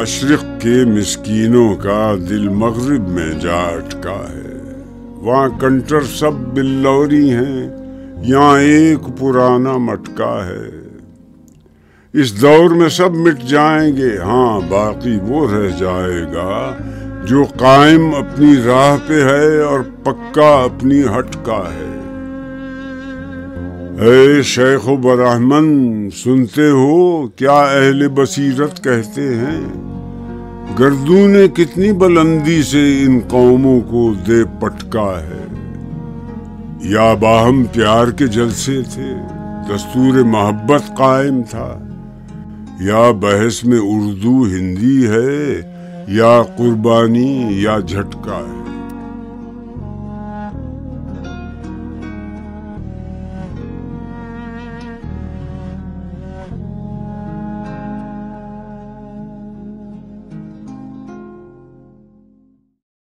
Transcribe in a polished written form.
مشرق کے مسکینوں کا دل مغرب میں جا اٹکا ہے، وہاں کنٹر سب بلوری ہیں، یہاں ایک پرانا مٹکا ہے۔ اس دور میں سب مٹ جائیں گے، ہاں باقی وہ رہ جائے گا جو قائم اپنی راہ پہ ہے اور پکا اپنی ہٹکا ہے۔ اے شیخ و برہمن، سنتے ہو کیا اہل بصیرت کہتے ہیں؟ گردوں نے کتنی بلندی سے ان قوموں کو دے پٹکا ہے۔ یا باہم پیار کے جلسے تھے، دستور محبت قائم تھا، یا بحث میں اردو ہندی ہے، یا قربانی یا جھٹکا ہے۔